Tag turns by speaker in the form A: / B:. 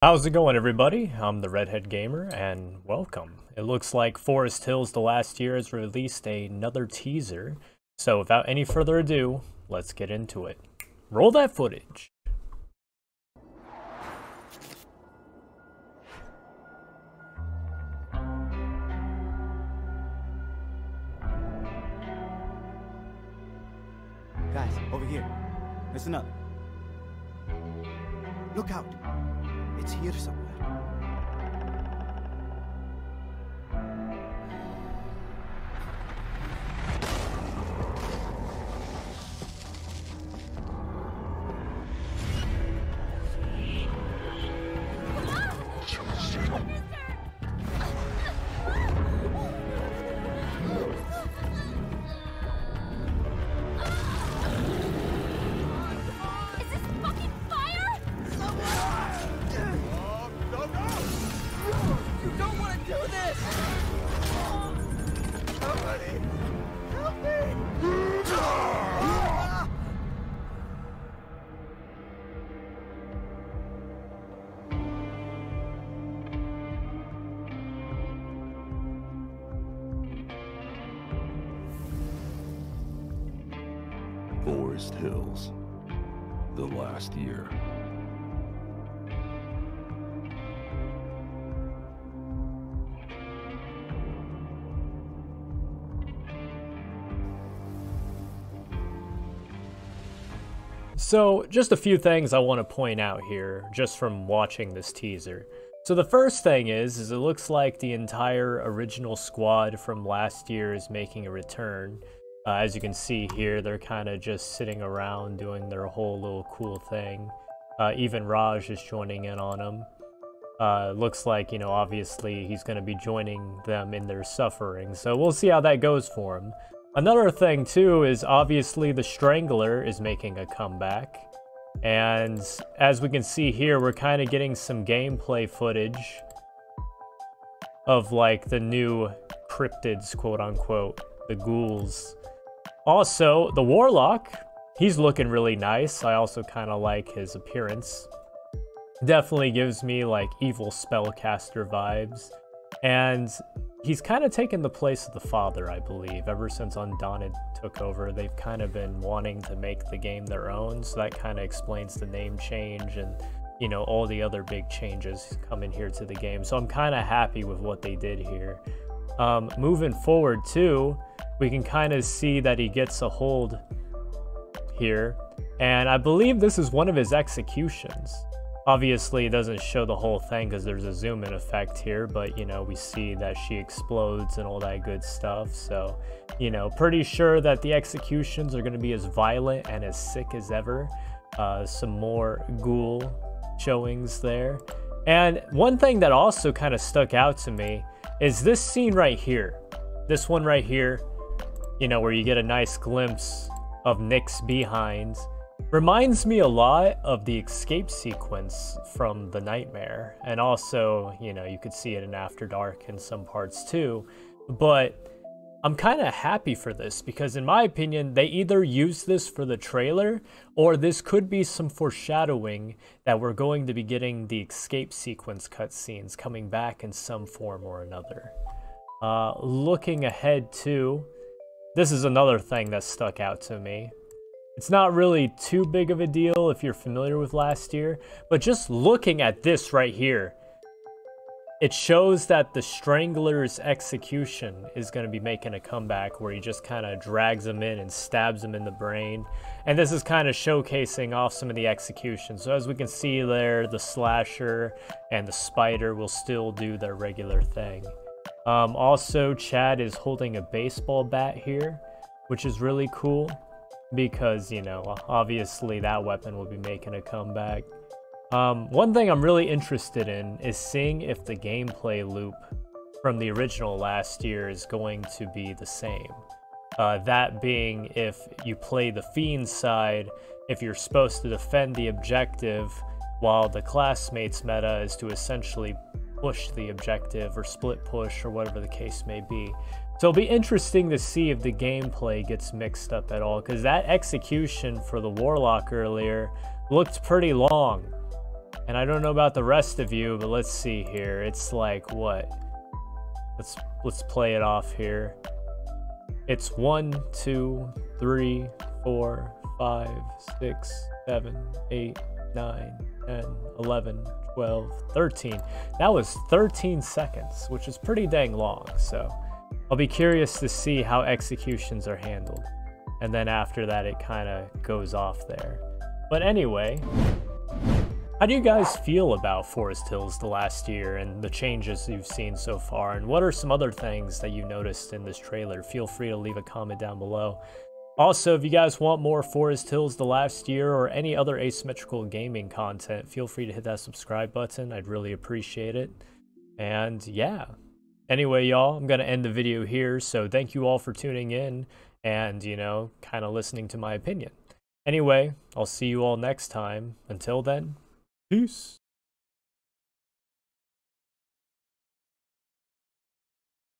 A: How's it going, everybody? I'm the Redhead Gamer, and welcome. It looks like Forest Hills The Last Year has released another teaser, so without any further ado, let's get into it. Roll that footage.
B: Guys, over here. Listen up. Look out. It's here somewhere.
C: Forest Hills, The Last Year.
A: So, just a few things I want to point out here, just from watching this teaser. So the first thing is it looks like the entire original squad from last year is making a return. As you can see here, they're kind of just sitting around doing their whole little cool thing. Even Raj is joining in on them. Looks like, you know, obviously he's going to be joining them in their suffering. So we'll see how that goes for him. Another thing, too, is obviously the Strangler is making a comeback. And as we can see here, we're kind of getting some gameplay footage of, like, the new cryptids, quote-unquote, the ghouls. Also, the Warlock, he's looking really nice. I also kind of like his appearance. Definitely gives me, like, evil spellcaster vibes. And he's kind of taken the place of the father, I believe. Ever since Undaunted took over, they've kind of been wanting to make the game their own. So that kind of explains the name change and, you know, all the other big changes coming here to the game. So I'm kind of happy with what they did here. Moving forward, too, we can kind of see that he gets a hold here. And I believe this is one of his executions. Obviously, it doesn't show the whole thing because there's a zoom in effect here, but, you know, we see that she explodes and all that good stuff. So, you know, pretty sure that the executions are going to be as violent and as sick as ever. Some more ghoul showings there. And one thing that also kind of stuck out to me is this scene right here. This one right here, you know, where you get a nice glimpse of Nick's behind. Reminds me a lot of the escape sequence from The Nightmare. And also, you know, you could see it in After Dark in some parts too. But I'm kind of happy for this because in my opinion, they either use this for the trailer or this could be some foreshadowing that we're going to be getting the escape sequence cutscenes coming back in some form or another. Looking ahead too, this is another thing that stuck out to me. It's not really too big of a deal if you're familiar with last year, but just looking at this right here, it shows that the Strangler's execution is going to be making a comeback where he just kind of drags him in and stabs him in the brain. And this is kind of showcasing off some of the executions. So as we can see there, the Slasher and the Spider will still do their regular thing. Also, Chad is holding a baseball bat here, which is really cool. Because, you know, obviously that weapon will be making a comeback. One thing I'm really interested in is seeing if the gameplay loop from the original last year is going to be the same. That being, if you play the Fiend side, if you're supposed to defend the objective, while the classmates meta is to essentially push the objective or split push or whatever the case may be. So it'll be interesting to see if the gameplay gets mixed up at all, because that execution for the Warlock earlier looked pretty long. And I don't know about the rest of you, but let's see here. It's like what? Let's play it off here. It's 1, 2, 3, 4, 5, 6, 7, 8, 9, 10, 11, 12, 13. That was 13 seconds, which is pretty dang long. So I'll be curious to see how executions are handled. And then after that, it kind of goes off there. But anyway, how do you guys feel about Forest Hills the last year and the changes you've seen so far? And what are some other things that you noticed in this trailer? Feel free to leave a comment down below. Also, if you guys want more Forest Hills the last year or any other asymmetrical gaming content, feel free to hit that subscribe button. I'd really appreciate it. And yeah. Anyway, y'all, I'm going to end the video here. So thank you all for tuning in and, you know, kind of listening to my opinion. Anyway, I'll see you all next time. Until then, peace.